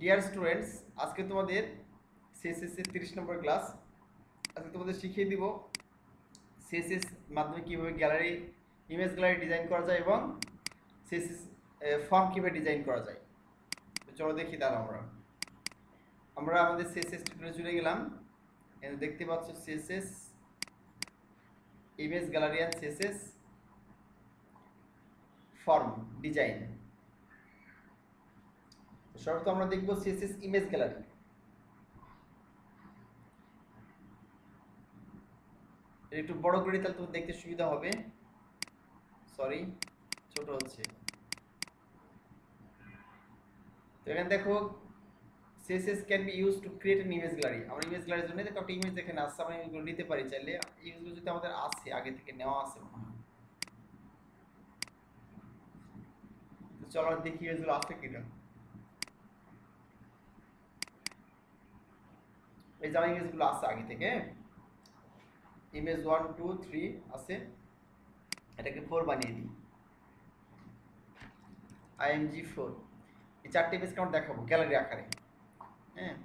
Dear students, আজকে তোমাদের CSS এর 30 নম্বর ক্লাস। আজকে তোমাদের শিখিয়ে দিব সিএসএস মাধ্যমে কীভাবে গ্যালারি ইমেজ গ্যালারি ডিজাইন করা যায় এবং সিএসএস ফর্ম কীভাবে ডিজাইন করা যায়। তো চলো দেখি তাহলে আমরা আমাদের সিএসএস টিউটোরিয়ালে চলে গেলাম। দেখতে পাচ্ছ CSS image gallery and CSS form design. সর্বপ্রথম আমরা দেখব সিএসএস ইমেজ গ্যালারি। একটু বড় করে তাহলে তোমার দেখতে সুবিধা হবে। সরি, ছোট হচ্ছে। তো এখানে দেখো CSS can be use to create an image gallery. আমরা ইমেজ গ্যালারির জন্য দেখো একটা ইমেজ এখানে আসছে, আমরা ইমেজগুলো নিতে পারি চাইলে। ইমেজগুলো যদি আমাদের আছে আগে থেকে নেওয়া আছে মনে হয়, তো চলো দেখি ইমেজগুলো আছে কিনা। এই যে আমার ইমেজগুলো আছে আগে থেকে, ইমেজ 1 2 3 আছে। এটাকে 4 বানিয়ে দিই, img4। এই চারটে ইমেজকে আমরা দেখাবো গ্যালারি আকারে। হ্যাঁ,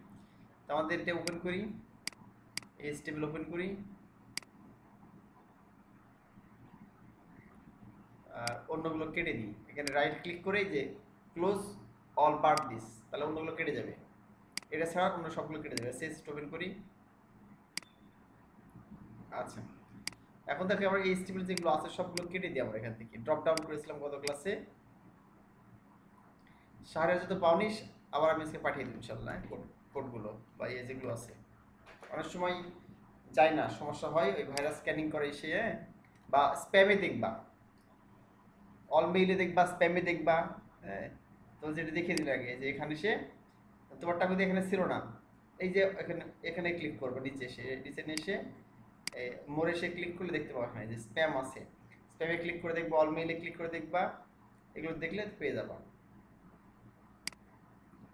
তো আমাদের এটা ওপেন করি, HTML ওপেন করি, আর অন্যগুলো কেটে দিই। এখানে রাইট ক্লিক করে যে ক্লোজ অল পার্ট দিস, তাহলে অন্যগুলো কেটে যাবে। এটা ছাড়া অন্য সবগুলো কেটে যাবে। সেস ওপেন করি। আচ্ছা, এখন দেখো আমরা HTML যেগুলো আছে সবগুলো কেটে দিই। আমরা এখান থেকে ড্রপ ডাউন করেছিলাম গত ক্লাসে। শাহরের যত পাওনি আবার আমি আজকে পাঠিয়ে দিই ইনশাল্লাহ কোডগুলো বা যেগুলো আছে। অনেক সময় যায় না, সমস্যা হয়, ওই ভাইরাস স্ক্যানিং করে এসে বা স্প্যামে দেখবা, অল মেইলে দেখবা, স্প্যামে দেখবা। হ্যাঁ, তো যেটা দেখিয়ে দিন আগে যে এখানে সে তোমারটা কিন্তু এখানে ছিল না। এই যে এখানে এখানে ক্লিক করবো, নিচে এসে মোরে এসে ক্লিক করলে দেখতে পাবো এখানে যে স্প্যাম আছে। স্প্যামে ক্লিক করে দেখবা, অল মেইলে ক্লিক করে দেখবা, এগুলো দেখলে পেয়ে যাবা।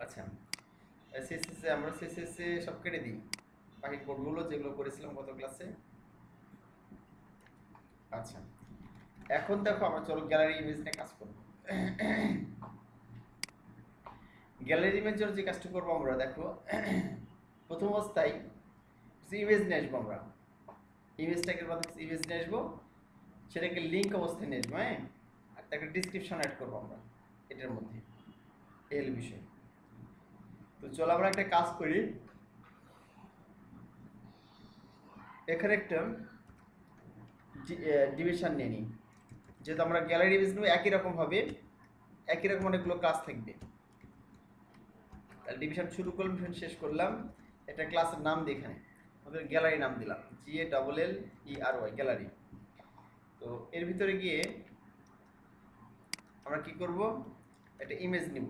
আচ্ছা, সিএসএস আমরা সিএসএস সব কেটে দিই, বাকি কোডগুলো যেগুলো করেছিলাম গত ক্লাসে। আচ্ছা, এখন দেখো আমরা চলো গ্যালারি ইমেজ নিয়ে কাজ করব। গ্যালারি ইমেজের যে কাজটা করবো আমরা, দেখো প্রথম অবস্থায় ইমেজ নিয়ে আসবো। আমরা ইমেজটাকে ইমেজ নিয়ে আসবো, সেটাকে লিঙ্ক অবস্থায় নিয়ে আসবো। হ্যাঁ, আর তাকে ডিসক্রিপশন অ্যাড করবো আমরা এটার মধ্যে, এই বিষয়। তো চলো আমরা একটা কাজ করি, এখানে একটা ডিভিশন নিয়ে নিই। যেহেতু আমরা গ্যালারি ইমেজ নেব, একই রকম হবে, একই রকম অনেকগুলো কাজ থাকবে। তাহলে ডিভিশন শুরু করলাম, ডিভিশন শেষ করলাম। এটা ক্লাসের নাম দিয়ে এখানে আমাদের গ্যালারি নাম দিলাম, GALLERY গ্যালারি। তো এর ভিতরে গিয়ে আমরা কি করব, একটা ইমেজ নিব।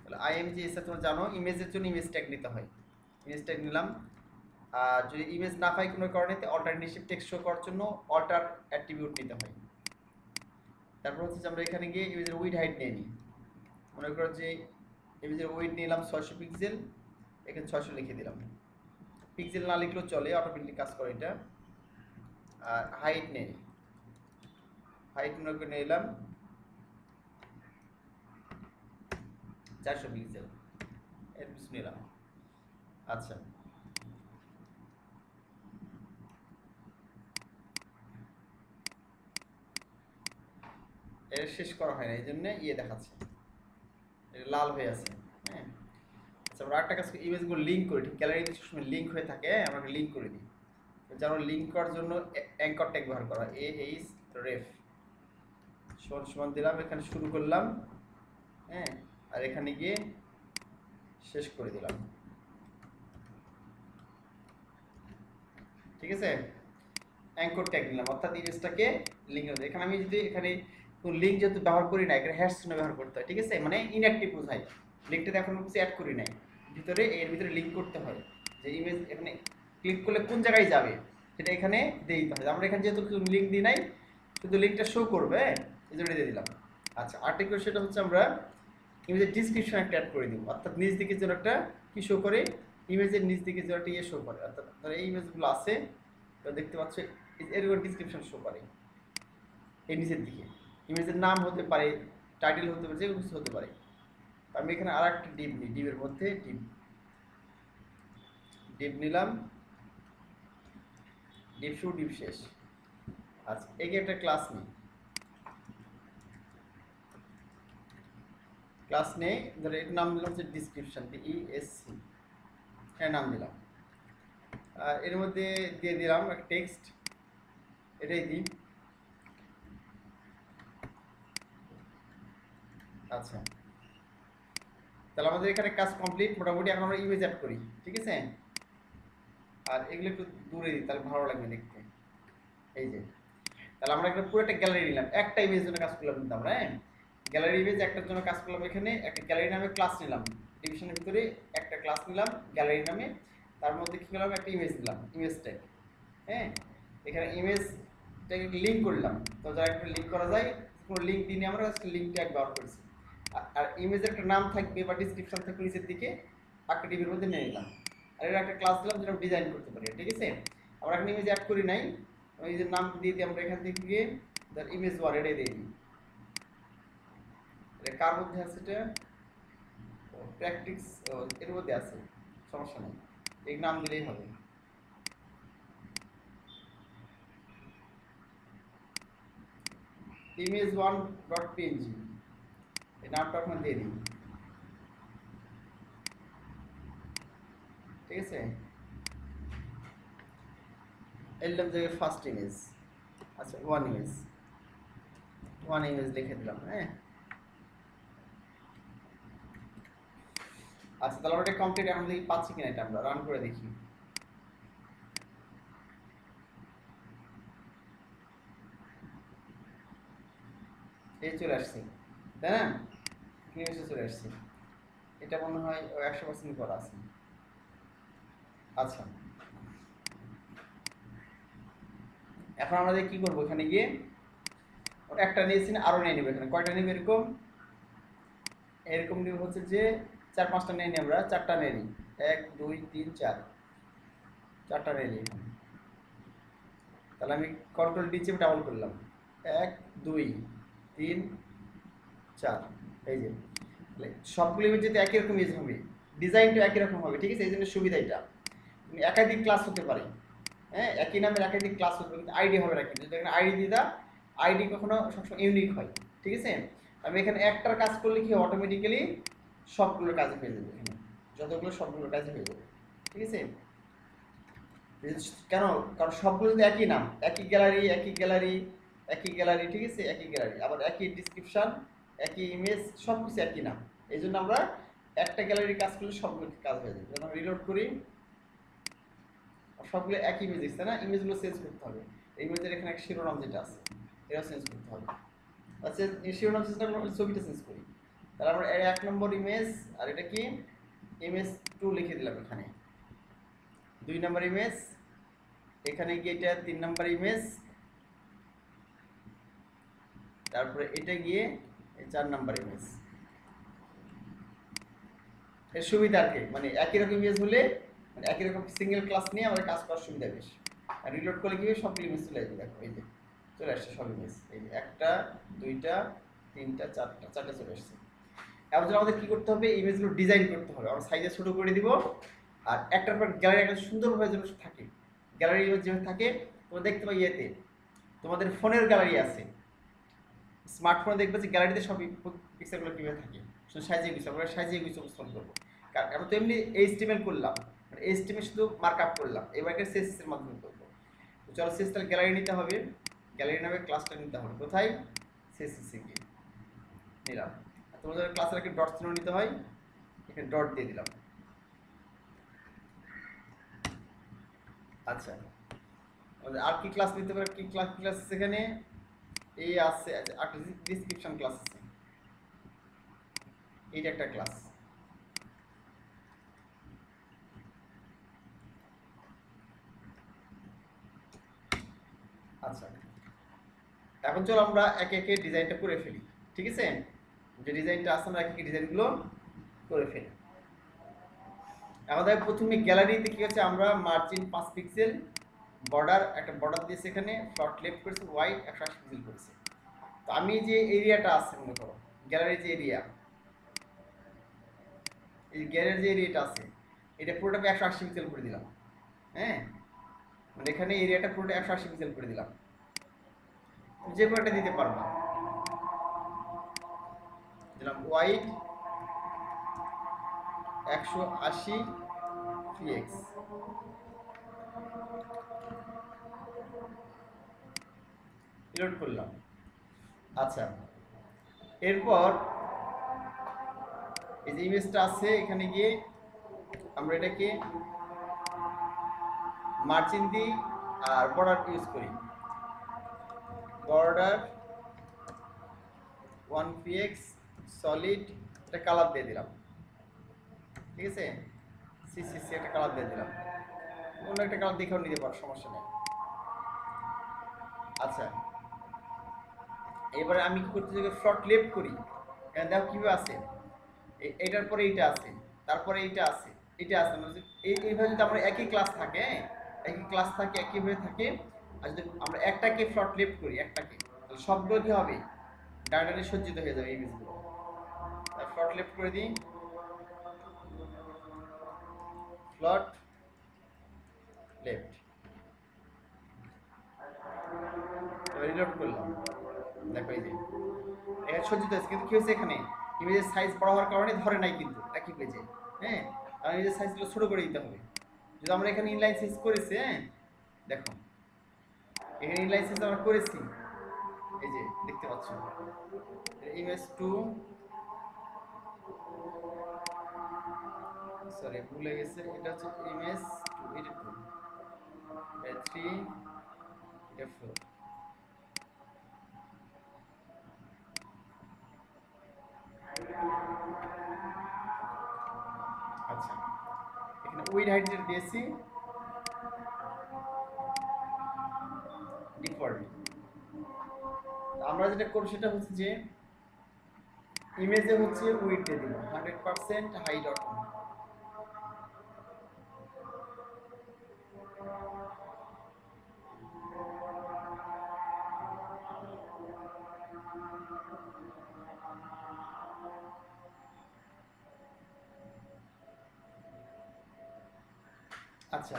তাহলে IMG তোমরা জানো ইমেজের জন্য ইমেজ ট্যাগ নিতে হয়। ইমেজ ট্যাগ নিলাম। আর যদি ইমেজ না পাই কোনো কারণে, অল্টারনেটিভ টেক্সট শো করার জন্য অল্টার অ্যাট্রিবিউট নিতে হয়। তারপর হচ্ছে যে আমরা এখানে গিয়ে ইমেজের উইড হাইট নিয়ে নিই। মনে করো যে ইমেজের উইড নিলাম 600 পিক্সেল, এখানে 600 লিখে দিলাম। পিক্সেল না লিখলেও চলে, অটোমেটিক কাজ করে এটা। আর হাইট নেই, হাইট মনে করে নিলাম 400 পিক্সেল, এর কিছু নিলাম। আচ্ছা, এর শেষ করা হয় না, এই জন্য দেখাচ্ছে, এটা লাল হয়ে আছে। হ্যাঁ, আচ্ছা, আমরা একটা কাজ করি, ইমেজগুলো লিঙ্ক করি। ঠিক গ্যালারিতে সবসময় লিঙ্ক হয়ে থাকে, আমরা লিঙ্ক করে দিই। যেন লিঙ্ক করার জন্য অ্যাঙ্কর ট্যাগ ব্যবহার করা, ref সমান দিলাম, এখানে শুরু করলাম। হ্যাঁ, আর এখানে গিয়ে শেষ করে দিলাম। ঠিক আছে, অ্যাঙ্কর ট্যাগ দিলাম, অর্থাৎ ইমেজটাকে লিঙ্ক। এখানে আমি যদি এখানে লিঙ্ক যেহেতু ব্যবহার করি না, এখানে হ্যাশ চিহ্ন ব্যবহার করতে হয়। ঠিক আছে, মানে ইনঅ্যাক্টিভ বোঝায়। লিঙ্কটাতে এখন কিছু অ্যাড করি নাই, ভিতরে এর ভিতরে লিঙ্ক করতে হয় যে ইমেজ এখানে ক্লিক করলে কোন জায়গায় যাবে সেটা এখানে দিয়ে দিতে হয়। আমরা এখানে যেহেতু লিঙ্ক দিই নাই, শুধু লিঙ্কটা শো করবে, এই জন্য দিয়ে দিলাম। আচ্ছা, আর্টিকেল সেটা হচ্ছে আমরা ইমেজের ডিসক্রিপশন একটা অ্যাড করে দিব, অর্থাৎ নিচ দিকে যেন একটা কি শো করে, ইমেজের নিচ দিকে যেন একটা শো করে। অর্থাৎ এই ইমেজগুলো আছে, দেখতে পাচ্ছ এরকম ডিসক্রিপশন শো করে এই নিচের দিকে। ইমেজের নাম হতে পারে, টাইটেল হতে পারে, যে কোনো কিছু হতে পারে। আমি এখানে আর একটা ডিপ নিই, ডিপের মধ্যে ডিপ ডিপ নিলাম, ডিপ শুরু ডিপ শেষ। আচ্ছা, একে একটা ক্লাস নিই, ক্লাস নেই, ধরো এর নাম দিলাম হচ্ছে ডিসক্রিপশন, DESC, হ্যাঁ নাম দিলাম। আর এর মধ্যে দিয়ে দিলাম একটা টেক্সট, এটাই দিই। আচ্ছা, তাহলে আমাদের এখানে কাজ কমপ্লিট মোটামুটি। এখন আমরা ইমেজ অ্যাড করি, ঠিক আছে? আর এগুলো একটু দূরে দিই, তাহলে ভালো লাগবে দেখতে। এই যে, তাহলে আমরা এখানে পুরো একটা গ্যালারি নিলাম, একটা ইমেজের জন্য কাজ করলাম কিন্তু আমরা, হ্যাঁ গ্যালারি ইমেজ একটার জন্য কাজ করলাম। এখানে একটা গ্যালারি নামে ক্লাস নিলাম, ডিভিশনের ভিতরে একটা ক্লাস নিলাম গ্যালারি নামে, তার মধ্যে কি করলাম, একটা ইমেজ দিলাম, ইমেজ ট্যাগ। হ্যাঁ, এখানে ইমেজটাকে লিঙ্ক করলাম, তো যারা একটা লিঙ্ক করা যায়, কোনো লিঙ্ক দিনে আমরা লিঙ্ক ট্যাগ ব্যবহার করেছি। আর ইমেজের একটা নাম থাকবে বা ডিসক্রিপশন থাকবে নিচের দিকে, একটা ডিবির মধ্যে নিয়ে নিলাম। আর এর একটা ক্লাস দিলাম যেটা ডিজাইন করতে পারি, ঠিক আছে? আমরা এখানে ইমেজ অ্যাড করি নাই, এই যে নাম দিয়ে দিই আমরা এখান থেকে গিয়ে ধর ইমেজ ওয়ান এটাই দিয়ে দিই। এটা কার মধ্যে আছে? এটা প্র্যাকটিস এর মধ্যে আছে, সমস্যা নেই, এই নাম দিলেই হবে। ইমেজ ওয়ান ডট পিএনজি, এই নামটা আপনার দিয়ে দিই, ঠিক আছে? এলাম যে ফার্স্ট ইমেজ, আচ্ছা ওয়ান ইমেজ লিখে দিলাম, হ্যাঁ। আচ্ছা, তাহলে আমরা এটা কমপ্লিট, এখন দেখি পাচ্ছি কিনা, এটা আমরা রান করে দেখি। এই চলে আসছে, তাই না? ইমেজে চলে আসছে, এটা মনে হয় 100% করা আছে। আচ্ছা, এখন আমরা কি করবো, এখানে গিয়ে একটা নিয়েছি না, আরো নিয়ে নেবো। এখানে কয়টা নেব? এরকম এরকম নিব হচ্ছে যে 4-5টা নিয়ে নিই আমরা, 4টা নিয়ে নিই, 1 2 3 4, 4টা নিয়ে নিই। তাহলে আমি কন্ট্রোল ডি চেপে ডাবল করলাম, 1 2 3 4, এই যে সবগুলো ইমেজ যদি একই রকম ইমেজ হবে, ডিজাইনটা একই রকম হবে, ঠিক আছে? এই জন্য সুবিধা এটা, একাধিক ক্লাস হতে পারে, হ্যাঁ একই নামের একাধিক ক্লাস হতে পারে, কিন্তু আইডি হবে না। কিন্তু যদি এখানে আইডি দিয়ে দাও, আইডি কখনো সবসময় ইউনিক হয়, ঠিক আছে? আমি এখানে একটার কাজ করলে কি অটোমেটিক্যালি সবগুলোর কাজে হয়ে যাবে, এখানে যতগুলো সবগুলোর কাজে হয়ে যাবে, ঠিক আছে? কেন? কারণ সবগুলো তো একই নাম, একই গ্যালারি, একই গ্যালারি, একই গ্যালারি, ঠিক আছে? একই গ্যালারি, আবার একই ডিসক্রিপশন, একই ইমেজ, সব কিছু একই নাম। এই জন্য আমরা একটা গ্যালারির কাজ করলে সবগুলো কাজ হয়ে যাবে। যখন রিলোড করি, সবগুলো একই ইমেজ দিচ্ছে না, ইমেজগুলো চেঞ্জ করতে হবে। ইমেজের এখানে একটা শিরোনাম যেটা আছে, এটা চেঞ্জ করতে হবে। আচ্ছা, এই শিরোনাম চেঞ্জ করলে ছবিটা চেঞ্জ করি। তাহলে আমরা 1 নম্বর ইমেজ, আর এটা কি ইমেজ 2 লিখে দিলাম এখানে, 2 নম্বর ইমেজ, এখানে গিয়ে এটা 3 নম্বর ইমেজ, তারপরে এটা গিয়ে 4 নম্বর ইমেজ। এর সুবিধা আর কি, মানে একই রকম ইমেজ হলে, মানে একই রকম সিঙ্গেল ক্লাস নিয়ে আমাদের কাজ করার সুবিধা বেশি। আর রিলোড করলে কি সব ইমেজ চলে আসবে, দেখো এই যে চলে আসছে সব ইমেজ, এই যে 1টা 2টা 3টা 4টা চলে আসছে। এবার জন্য আমাদের কি করতে হবে, ইমেজগুলো ডিজাইন করতে হবে। আমরা সাইজে ছোট করে দিব, আর একটার পর গ্যালারি একটা সুন্দরভাবে যেন থাকে, গ্যালারি ইমেজ যেভাবে থাকে তোমরা দেখতে পাই ইয়েতে, তোমাদের ফোনের গ্যালারি আছে, স্মার্টফোনে দেখবে যে গ্যালারিতে সব পিকচারগুলো কীভাবে থাকে, সাজিয়ে গুছিয়ে, আমরা সাজিয়ে গুছিয়ে উপস্থাপন করবো। কারণ আমরা তো এমনি HTML করলাম, HTML শুধু মার্ক আপ করলাম, এবারকে CSS এর মাধ্যমে করবো। তো চলো CSS তাহলে গ্যালারি নিতে হবে, গ্যালারি নামে ক্লাসটা নিতে হবে, কোথায়? CSS এ গিয়ে নিলাম। তোমাদের ক্লাসের একটা ডট চিহ্ন নিতে হয়, এখানে ডট দিয়ে দিলাম। আচ্ছা, আর কি ক্লাস নিতে পারে? কি ক্লাস এখানে এই আছে, একটা ডিসক্রিপশন ক্লাস আছে, এইটা একটা ক্লাস। আচ্ছা, এখন চলো আমরা একে একে ডিজাইনটা করে ফেলি, ঠিক আছে? যে ডিজাইনটা আছে আমরা একে একে ডিজাইনগুলো করে ফেলি। আমাদের প্রথমে গ্যালারিতে কি আছে, আমরা মার্জিন 5 পিক্সেল, বর্ডার একটা বর্ডার দিয়েছি, এখানে ফ্লট লেফট করেছে, ওয়াইড 180 পিক্সেল করেছে। তো আমি যে এরিয়াটা আছে, মনে করো গ্যালারির যে এরিয়া, এই গ্যারের যে এরিয়াটা আছে এটা পুরোটাকে 180 পিক্সেল করে দিলাম। হ্যাঁ, মানে এখানে এরিয়াটা পুরোটা 180 পিক্সেল করে দিলাম, যে কোনো একটা দিতে পারবা। দিলাম ওয়াইড 180 পিএক্স, লোড করলাম। আচ্ছা, এরপর এই যে ইমেজটা আছে এখানে গিয়ে আমরা এটাকে মার্জিন দিই আর বর্ডার ইউজ করি। বর্ডার 1px সলিড, একটা কালার দিয়ে দিলাম। ঠিক আছে, সিসিসি একটা কালার দিয়ে দিলাম, অন্য একটা কালার দেখেও নিতে পারো, সমস্যা নেই। আচ্ছা, এবারে আমি কি করতে চাই, ফ্লট লেফট করি। এখানে দেখো কিভাবে আছে, এইটার পরে এইটা আছে, তারপরে এইটা আছে, এটা আছে, মানে এইভাবে যদি আমরা একই ক্লাস থাকে, একই ক্লাস থাকে, একইভাবে থাকে, আর যদি আমরা একটাকে ফ্লট লেফট করি, একটাকে, তাহলে সবগুলো কি হবে, ডাটারে সজ্জিত হয়ে যাবে ইমেজগুলো। ফ্লট লেফট করে দিই, ফ্লট লেফট, এবার রিলোড করলাম। দেখো এই যে এটা সজ্জিত হয়েছে, কিন্তু কি হয়েছে এখানে ইমেজের সাইজ বড় হওয়ার কারণে ধরে নাই কিন্তু একই পেজে। হ্যাঁ, কারণ ইমেজের সাইজগুলো ছোট করে দিতে হবে। যদি আমরা এখানে ইনলাইন সাইজ করেছি, হ্যাঁ দেখো এখানে ইনলাইন সাইজ আমরা করেছি, এই যে দেখতে পাচ্ছ ইমেজ 2, সরি ভুলে গেছে, এটা হচ্ছে ইমেজ 2, এটা 2, এটা 3, এটা 4। আচ্ছা, এখানে উইড হাইট যেটা দিয়েছি ডিফল্ট। আমরা যেটা করব সেটা হচ্ছে যে ইমেজে হচ্ছে উইড দিয়ে দিব 100% হাইড অটো। আচ্ছা,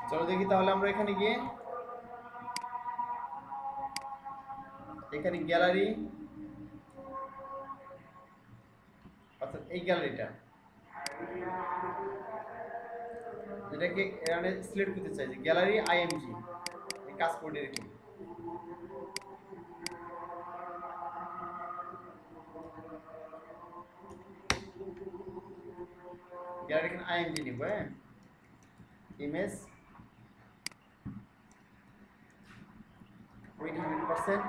চলো দেখি তাহলে আমরা এখানে গিয়ে এখানে গ্যালারি, অর্থাৎ এই গ্যালারিটা যেটাকে এখানে সিলেক্ট করতে চাই, যে গ্যালারি আইএমজি কাজ করে রেখে গ্যালারি এখানে আইএমজি নিব। হ্যাঁ, ইমেজ উইথ 100%,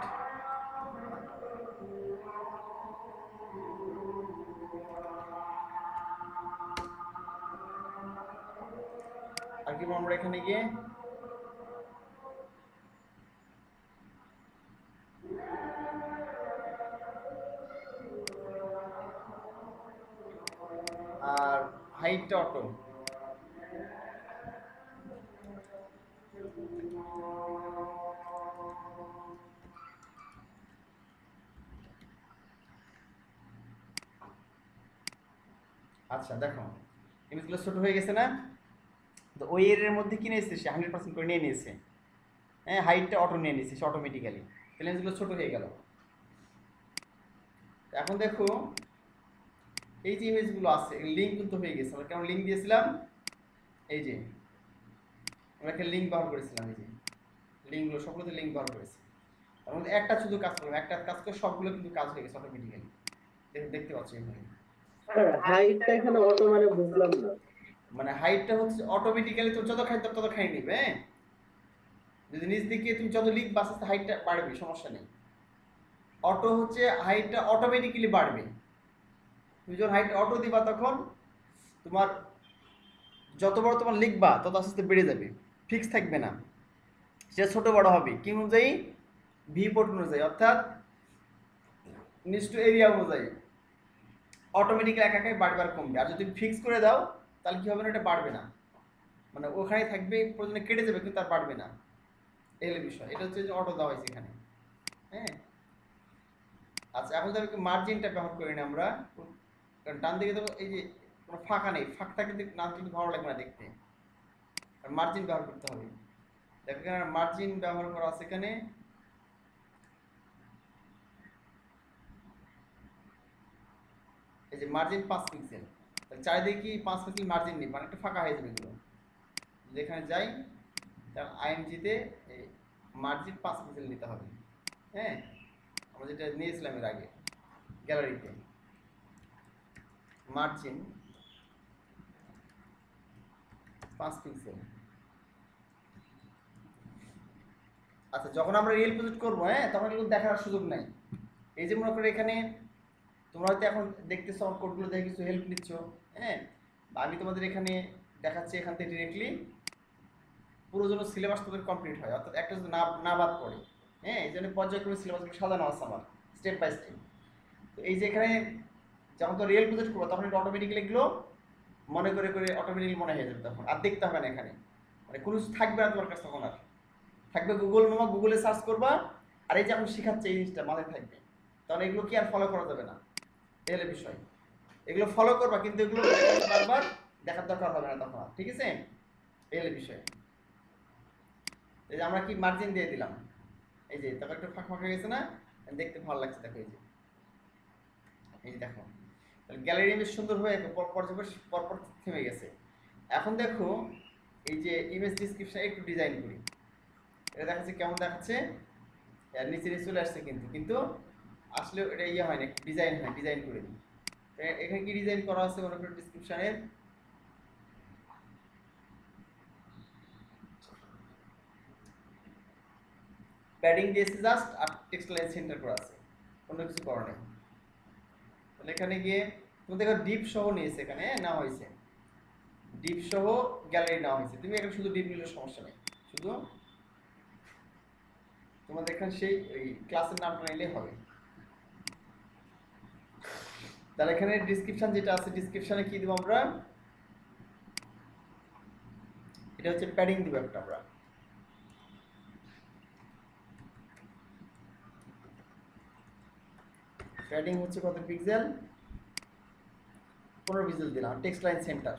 আর কি আমরা এখানে গিয়ে আর হাইটটা অটো। আচ্ছা দেখো ইমেজগুলো ছোট হয়ে গেছে না, তো ওই এর মধ্যে কি নিয়েছে সে 100% করে নিয়ে নিয়েছে। হ্যাঁ, হাইটটা অটো নিয়ে নিয়েছে সে অটোমেটিক্যালি, তাহলে ইমেজগুলো ছোট হয়ে গেল। এখন দেখো এই যে ইমেজগুলো আছে লিঙ্ক কিন্তু হয়ে গেছে। আমরা কেমন লিঙ্ক দিয়েছিলাম, এই যে আমরা একটা লিঙ্ক ব্যবহার করেছিলাম, এই যে লিঙ্কগুলো সবগুলোতে লিঙ্ক ব্যবহার করেছি। তার মধ্যে একটা শুধু কাজ করলাম, একটা কাজ করে সবগুলো কিন্তু কাজ হয়ে গেছে অটোমেটিক্যালি, দেখতে পাচ্ছ এইভাবে। হাইটটা এখানে অটো মানে বুঝলাম না। মানে হাইটটা হচ্ছে অটোমেটিক্যালি তুমি যত খাই তত খাই নিবে। হ্যাঁ, যদি নিচ দিকে তুমি যত লিখবা আস্তে আস্তে হাইটটা বাড়বে, সমস্যা নেই। অটো হচ্ছে হাইটটা অটোমেটিক্যালি বাড়বে। তুমি যখন হাইট অটো দিবা তখন তোমার যত বড় তোমার লিখবা তত আস্তে আস্তে বেড়ে যাবে, ফিক্স থাকবে না, সেটা ছোট বড় হবে কি অনুযায়ী, ভি পোর্ট অনুযায়ী, অর্থাৎ নিচ টু এরিয়া অনুযায়ী অটোমেটিক্যালি একা একাই বাড়বে আর কমবে। আর যদি ফিক্স করে দাও তাহলে কি হবে না, এটা বাড়বে না, মানে ওখানেই থাকবে, প্রয়োজনে কেটে যাবে কিন্তু আর বাড়বে না। এই হলো বিষয়, এটা হচ্ছে যে অটো দেওয়া হয়েছে এখানে। হ্যাঁ, আচ্ছা এখন তো মার্জিনটা ব্যবহার করি না আমরা, কারণ ডান দিকে তো এই যে কোনো ফাঁকা নেই, ফাঁক থাকলে না কিন্তু ভালো লাগবে না দেখতে, আর মার্জিন ব্যবহার করতে হবে। দেখো এখানে মার্জিন ব্যবহার করা আছে এখানে, এই যে মার্জিন 5 পিক্সেল, তাহলে চারিদিকে কি 5 পিক্সেল মার্জিন নিই, মানে একটু ফাঁকা হয়ে যাবে এগুলো। যেখানে যাই তার আইএমজিতে মার্জিন 5 পিক্সেল নিতে হবে। হ্যাঁ, আমরা যেটা নিয়েছিলাম এর আগে গ্যালারিতে, মার্জিন 5 পিক্সেল। আচ্ছা, যখন আমরা রিয়েল প্রজেক্ট করবো, হ্যাঁ, তখন কিন্তু দেখার সুযোগ নাই। এই যে মনে করো এখানে তোমরা হয়তো এখন দেখতেছো আমার কোডগুলো দেখে কিছু হেল্প নিচ্ছ, হ্যাঁ, বা আমি তোমাদের এখানে দেখাচ্ছি এখান থেকে ডিরেক্টলি পুরো যেন সিলেবাস তোদের কমপ্লিট হয়, অর্থাৎ একটা যদি না না বাদ পড়ে। হ্যাঁ, এই জন্য পর্যায়ক্রমে সিলেবাসগুলো সাজানো আছে আমার স্টেপ বাই স্টেপ। তো এই যে এখানে যখন তো রিয়েল প্রজেক্ট করবো তখন এটা অটোমেটিক্যালি এগুলো মনে করে করে অটোমেটিক্যালি মনে হয়ে যাবে, তখন আর দেখতে হবে না এখানে, মানে কোনো কিছু থাকবে না তোমার কাছে তখন, আর থাকবে গুগল মামা, গুগলে সার্চ করবা, আর এই যে এখন শেখাচ্ছে এই জিনিসটা মাথায় থাকবে, তখন এগুলো কি আর ফলো করা যাবে না। এই হলো বিষয়, এগুলো ফলো করবা কিন্তু এগুলো বারবার দেখার দরকার হবে না তখন আর, ঠিক আছে? এই হলো বিষয়। এই যে আমরা কি মার্জিন দিয়ে দিলাম, এই যে তখন একটু ফাঁক ফাঁক হয়ে গেছে না, দেখতে ভালো লাগছে। দেখো এই যে, এই যে দেখো তাহলে গ্যালারি বেশ সুন্দর হয়ে পরপর থেমে গেছে। এখন দেখো এই যে ইমেজ ডিসক্রিপশন একটু ডিজাইন করি, এটা দেখাচ্ছে কেমন দেখাচ্ছে, আর নিচে নিচে চলে আসছে কিন্তু কিন্তু আসলে এটা ইয়ে হয় না, ডিজাইন হয়, ডিজাইন করে দিই। এখানে কি ডিজাইন করা আছে মনে করো ডিসক্রিপশনের, প্যাডিং দিয়েছে জাস্ট, আর টেক্সট লাইন সেন্টার করা আছে, অন্য কিছু করা নেই। তাহলে এখানে গিয়ে তুমি দেখো ডিপ সহ নিয়েছে এখানে, নেওয়া হয়েছে ডিপ সহ গ্যালারি নেওয়া হয়েছে। তুমি এখানে শুধু ডিপ নিলে সমস্যা নেই, শুধু তোমাদের এখানে সেই ওই ক্লাসের নামটা নিলেই হবে। তাহলে এখানে ডিসক্রিপশন যেটা আছে, ডিসক্রিপশনে কি দেবো আমরা, এটা হচ্ছে প্যাডিং দিব একটা আমরা, প্যাডিং হচ্ছে কত পিক্সেল, 15 পিক্সেল দিলাম। টেক্সট লাইন সেন্টার,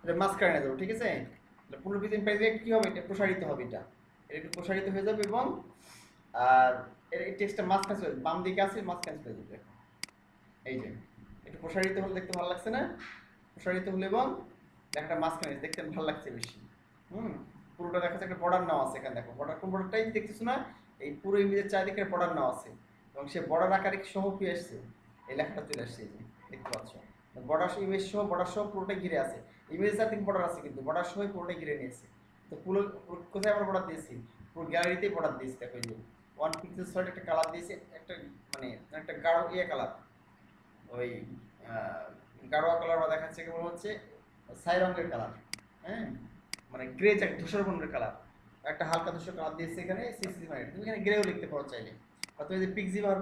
এটা মাঝখানে নিয়ে যাবো, ঠিক আছে? 15 পিক্সেল প্যাডিং কি হবে, এটা প্রসারিত হবে, এটা একটু প্রসারিত হয়ে যাবে, এবং আর এই টেক্সটটা মাঝখানে চলে যাবে, বাম দিকে আছে মাঝখানে চলে যাবে। এই যে একটু প্রসারিত হলে দেখতে ভালো লাগছে না, প্রসারিত হলে এবং লেখাটা মাঝখানে দেখতে ভালো লাগছে বেশি। পুরোটা দেখা যাচ্ছে একটা বর্ডার নাও আছে এখানে, দেখো বর্ডার, কোন বর্ডারটাই দেখতেছো না, এই পুরো ইমেজের চারিদিকে বর্ডার নাও আছে, এবং সে বর্ডার আকারে সহ কি আসছে, এই লেখাটা চলে আসছে, এই যে দেখতে পাচ্ছ বর্ডার ইমেজ সহ, বর্ডার সহ পুরোটা ঘিরে আছে, ইমেজ চারদিকে বর্ডার আছে কিন্তু বর্ডার সহ পুরোটা ঘিরে নিয়েছে। তো পুরো কোথায় আমরা বর্ডার দিয়েছি, পুরো গ্যালারিতেই বর্ডার দিয়েছি। দেখো এই যে 1 পিক্সেল সল্ট একটা কালার দিয়েছে, একটা মানে একটা গাঢ় ইয়ে কালার, ওই গাঢ় কালার বা দেখাচ্ছে কেমন হচ্ছে ছাই রঙের কালার, হ্যাঁ, মানে গ্রে ধূসর বর্ণের কালার, একটা হালকা ধূসর কালার দিয়েছে এখানে সিসি মাইট। তুমি এখানে গ্রেও লিখতে পারো চাইলে, বা তুমি যদি পিক্সি ব্যবহার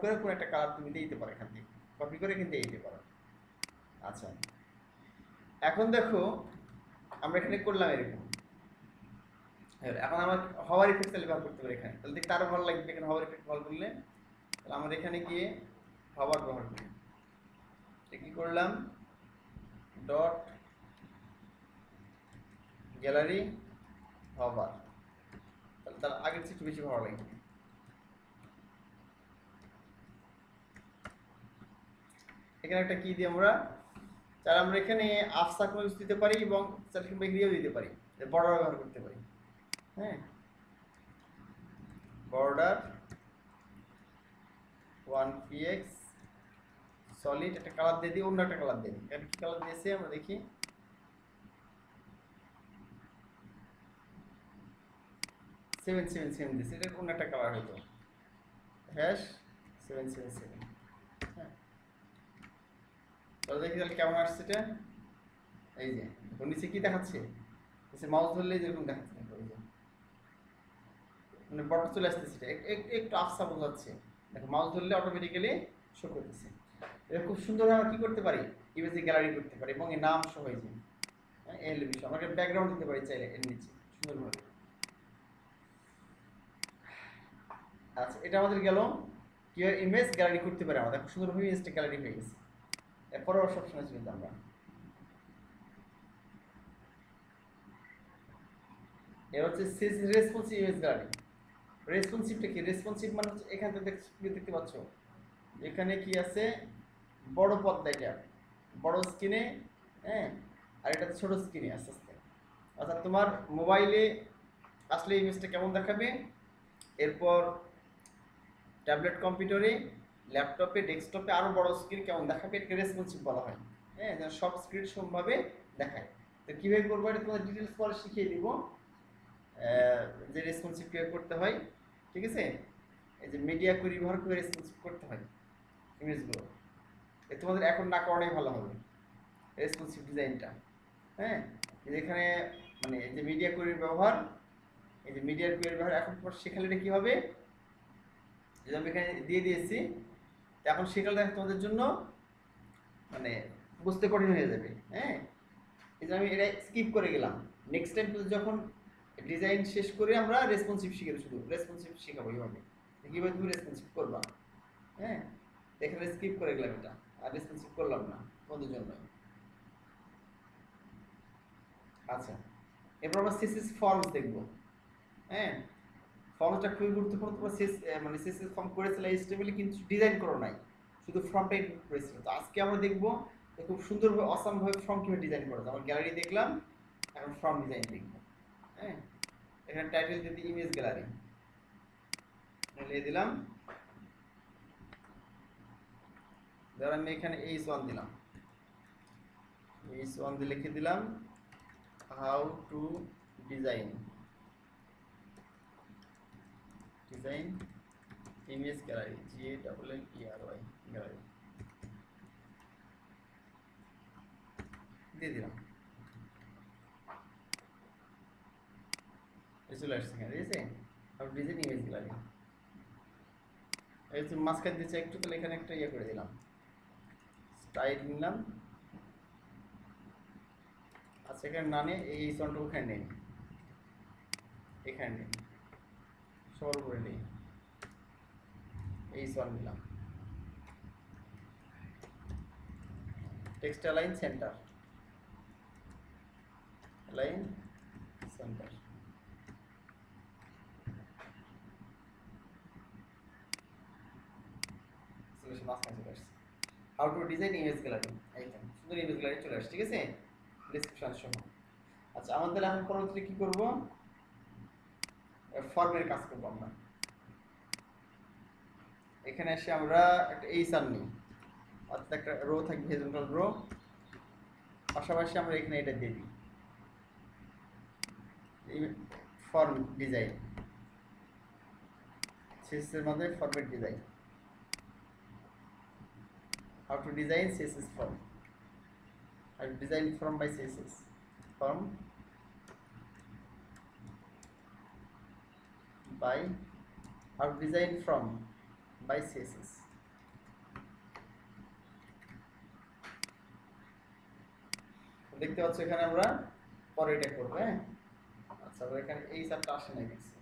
করেও কোনো একটা কালার তুমি দিয়ে দিতে পারো, এখান থেকে কপি করে কিন্তু দিয়ে দিতে পারো। আচ্ছা, এখন দেখো আমরা এখানে করলাম এরকম, এখন আমার হাওয়ার ইফেক্ট ব্যবহার করতে পারি এখানে, তাহলে দেখতে আরো ভালো লাগবে। এখানে হাওয়ার ইফেক্ট ব্যবহার করলে, তাহলে আমরা এখানে গিয়ে হাওয়ার ব্যবহার করি, কি করলাম, ডট গ্যালারি হবার, তাহলে তার আগের চেয়ে একটু বেশি ভালো লাগবে। এখানে একটা কি দিই আমরা, তাহলে আমরা এখানে আফসা কোনো কিছু দিতে পারি, এবং এগ্রিও দিতে পারি, বর্ডার ব্যবহার করতে পারি। হ্যাঁ, বর্ডার 1px সলিড, একটা কালার দিয়ে দিই, অন্য একটা কালার দিয়ে দিই। কি কালার দিয়েছে আমরা দেখি, 777 দিয়েছে, এটা অন্য একটা কালার হয়তো, #777। হ্যাঁ, তাহলে দেখি তাহলে কেমন আসছে এটা। এই যে নিচে কি দেখাচ্ছে, নিচে মাউস ধরলে যেরকম দেখাচ্ছে, দেখো এই যে মানে বর্ডার চলে আসতেছে, একটু আফসা বোঝাচ্ছে, দেখো মাউস ধরলে অটোমেটিক্যালি শো করতেছে। এটা খুব সুন্দরভাবে আমরা কি করতে পারি, ইমেজ গ্যালারি করতে পারি এবং এর নাম সহ এই যে এই হলো বিষয়। আমরা ব্যাকগ্রাউন্ড দিতে পারি চাইলে এর নিচে সুন্দরভাবে। আচ্ছা, এটা আমাদের গেল কিভাবে ইমেজ গ্যালারি করতে পারি। আমাদের খুব সুন্দরভাবে ইমেজটা গ্যালারি হয়ে গেছে। এরপরে অপশন আছে কিন্তু আমরা এর হচ্ছে রেসপন্সিভ ইমেজ গ্যালারি। রেসপন্সিভটা কি? রেসপন্সিভ মানে হচ্ছে এখানে দেখতে পাচ্ছ এখানে কি আছে, বড় পর্দা, এটা বড় স্ক্রিনে, হ্যাঁ, আর এটা ছোট স্ক্রিনে আস্তে আস্তে। অর্থাৎ তোমার মোবাইলে আসলে ইমেজটা কেমন দেখাবে, এরপর ট্যাবলেট কম্পিউটারে, ল্যাপটপে, ডেস্কটপে আরও বড় স্ক্রিন কেমন দেখাবে, এটাকে রেসপন্সিভ বলা হয়। হ্যাঁ, যেন সব স্ক্রিন সবভাবে দেখায়। তো কীভাবে করবো এটা তোমাদের ডিটেলস পরে শিখিয়ে দিব, যে রেসপন্সিভ কীভাবে করতে হয়। ঠিক আছে, এই যে মিডিয়া কোয়েরি ব্যবহার করে রেসপন্সিভ করতে হয় ইমেজগুলো। এ তোমাদের এখন না করানোই ভালো হবে রেসপন্সিভ ডিজাইনটা। হ্যাঁ, এখানে মানে এই যে মিডিয়া কোয়েরির ব্যবহার, এই যে মিডিয়ার কোয়েরির ব্যবহার এখন পর শেখালে কী হবে, যদি আমি এখানে দিয়ে দিয়েছি, এখন শেখালে তোমাদের জন্য মানে বুঝতে কঠিন হয়ে যাবে। হ্যাঁ, এই যে আমি এটা স্কিপ করে গেলাম। নেক্সট টাইম যখন ডিজাইন শেষ করে আমরা রেসপন্সিভ শিখে, শুধু রেসপন্সিভ শেখাবো এইভাবে, কীভাবে তুমি রেসপন্সিভ করবা। হ্যাঁ, এখানে স্কিপ করে গেলাম এটা, আর রেসপন্সিভ করলাম না তোমাদের জন্য। আচ্ছা, এরপর আমরা সিএসএস ফর্মস দেখবো। হ্যাঁ, ফর্মসটা খুবই গুরুত্বপূর্ণ। তোমরা মানে সিএসএস ফর্ম করেছিলে এইচটিএমএল, কিন্তু ডিজাইন করো নাই, শুধু ফর্মটাই করেছিল। তো আজকে আমরা দেখবো খুব সুন্দরভাবে অসামভাবে ফর্ম কীভাবে ডিজাইন করা যায়। আমরা গ্যালারি দেখলাম, এখন ফর্ম ডিজাইন দেখবো। হ্যাঁ, এখানে টাইটেল দিতে ইমেজ গ্যালারি লিখে দিলাম, ধর আমি এখানে H1 দিলাম, H1 দিয়ে লিখে দিলাম how to design image gallery, GALLERY gallery দিয়ে দিলাম। চলে আসছে এখানে, ঠিক আছে, how to design image gallery. এই যে মাঝখানে দিচ্ছে একটু, তাহলে এখানে একটা ইয়ে করে দিলাম, স্টাইল নিলাম। আচ্ছা, এখানে না নিয়ে এই সনটা ওখানে নেই, এখানে নেই, সবার উপরে নেই, এই সন নিলাম। Text align centre, align centre. মাঝখানে চলে আসছে how to design image gallery. এইখানে সুন্দর ইমেজ গ্যালারি চলে আসছে, ঠিক আছে, ডেসক্রিপশন সহ। আচ্ছা, আমাদের এখন পরবর্তীতে কি করব, ফর্মের কাজ করব আমরা। এখানে এসে আমরা একটা এইচআর নিই, অর্থাৎ একটা রো থাকবে, হরিজন্টাল রো, পাশাপাশি আমরা এখানে এটা দিয়ে দিই ফর্ম ডিজাইন, সিএসএস মধ্যে format design, how to design CSS form. I will design form by CSS form by how to design from by CSS. দেখতে পাচ্ছ এখানে আমরা পরে এটা করব। হ্যাঁ, আচ্ছা, এখানে এই চারটা আসে নাই, দেখছি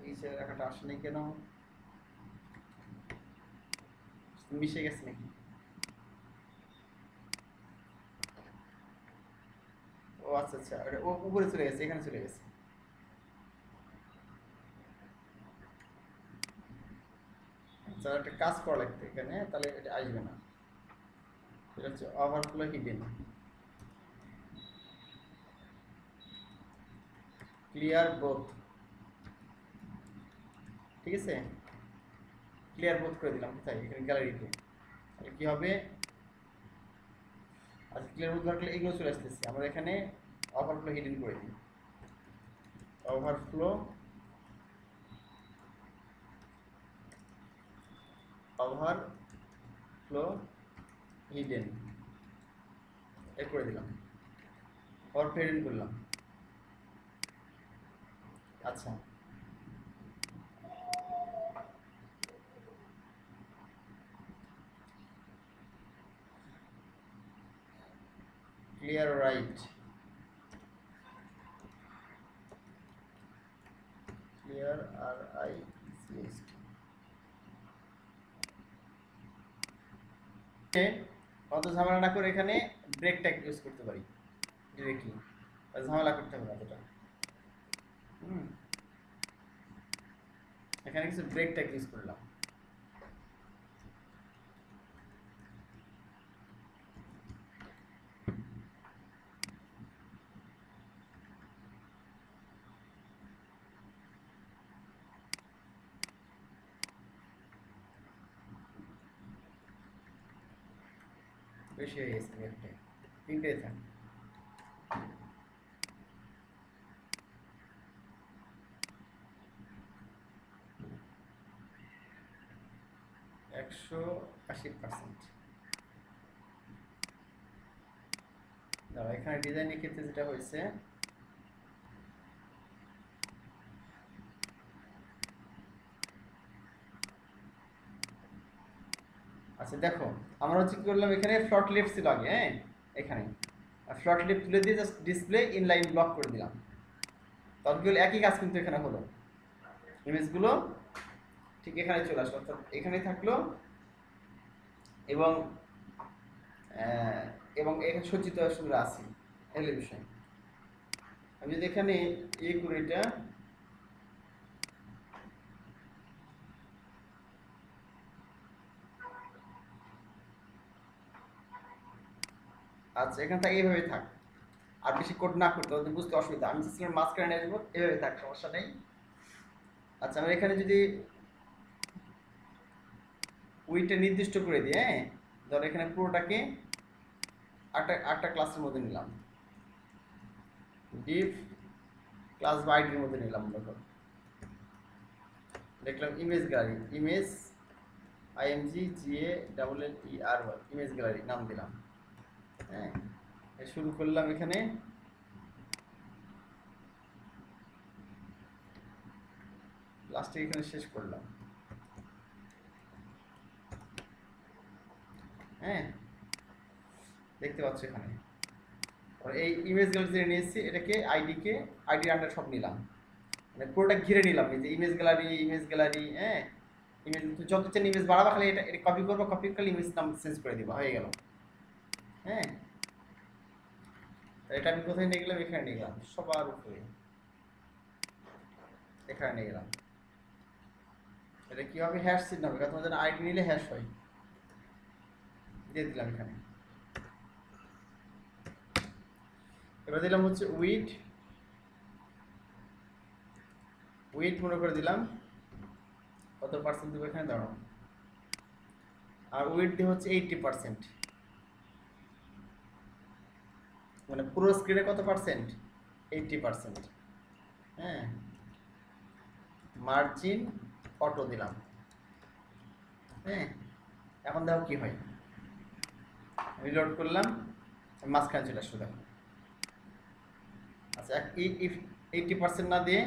এই জায়গাটা আসে নাই কেন, মিশে গেছে নাকি? ও আচ্ছা আচ্ছা, ও উপরে চলে গেছে, এখানে চলে গেছে। আচ্ছা, একটা কাজ করা লাগবে এখানে, তাহলে এটা আসবে না। এটা হচ্ছে ওভারফ্লো হিডেন, ক্লিয়ার বোথ, ঠিক আছে, ক্লিয়ার বোথ করে দিলাম। কোথায়? এখানে গ্যালারিতে। তাহলে কি হবে, আচ্ছা, ক্লিয়ার বোথ রাখলে এগুলো চলে আসতেছে। আমরা এখানে ওভারফ্লো হিডেন করে দিই, ওভারফ্লো হিডেন এ করে দিলাম, ওভারফ্লো হিডেন করলাম। আচ্ছা, ক্লিয়ার রাইট, ক্লিয়ার আর আই সিএসটি। অত ঝামেলা না করে এখানে ব্রেক ট্যাগ ইউজ করতে পারি ডিরেক্টলি, ঝামেলা করতে হবে অতটা। এখানে কিছু ব্রেক ট্যাগ ইউজ করলাম। বেশি হয়ে গেছে ব্রেক ট্যাগ, তিনটে থাক। একশো 80%। এখানে ডিজাইনের ক্ষেত্রে যেটা হয়েছে, আচ্ছা দেখো আমরা হচ্ছে কি করলাম, এখানে ফ্লট লেফট ছিল আগে, হ্যাঁ এখানে ফ্লট লেফট তুলে দিয়ে জাস্ট ডিসপ্লে ইনলাইন ব্লক করে দিলাম। ততগুলো একই কাজ কিন্তু এখানে হলো, ইমেজগুলো ঠিক এখানে চলে আসলো, অর্থাৎ এখানে থাকলো এবং এবং এখানে সজ্জিত সুন্দর আছে এগুলো বিষয়। আমি যদি এখানে এই করি, এটা আচ্ছা এখান থেকে এইভাবে থাক, আর বেশি কোড না করতে হবে, বুঝতে অসুবিধা। আমি চাচ্ছিলাম মাঝখানে আসবো, এভাবে থাক, সমস্যা নেই। আচ্ছা আমি এখানে যদি উইটা নির্দিষ্ট করে দিই, হ্যাঁ ধর এখানে পুরোটাকে আটটা ক্লাসের মধ্যে নিলাম, ডিভ ক্লাস বা আইডির মধ্যে নিলাম। দেখো দেখলাম image gallery, image IMG GALLER image gallery নাম দিলাম। হ্যাঁ শুরু করলাম এখানে, লাস্টে এখানে শেষ করলাম। হ্যাঁ দেখতে পাচ্ছ এখানে এই ইমেজ গ্যালারি যে নিয়েছি, এটাকে আইডির আন্ডার সব নিলাম, মানে পুরোটা ঘিরে নিলাম। এই যে ইমেজ গ্যালারি, হ্যাঁ ইমেজ যত চেন ইমেজ বাড়াবা, খালি এটা কপি করবো, কপি করলে ইমেজ নাম চেঞ্জ করে দিবা, হয়ে গেল। হ্যাঁ এটা আমি কোথায় নিয়ে গেলাম, এখানে নিয়ে গেলাম, সবার উপরে এখানে নিয়ে গেলাম। এটা কি হবে, হ্যাশ চিহ্ন হবে, তোমার যেন আইডি নিলে হ্যাশ হয়, দিয়ে দিলাম এখানে। এবার দিলাম হচ্ছে উইড মনে করে দিলাম, কত পার্সেন্ট দেবো এখানে দাঁড়াও, আর উইড দিয়ে হচ্ছে 80%, মানে পুরো স্ক্রিনে কত পার্সেন্ট, 80%। হ্যাঁ মার্জিন অটো দিলাম। হ্যাঁ এখন দেখো কি হয়, রিলোড করলাম, মাঝখানে চলে আসলো দেখো। আচ্ছা 80% না দিয়ে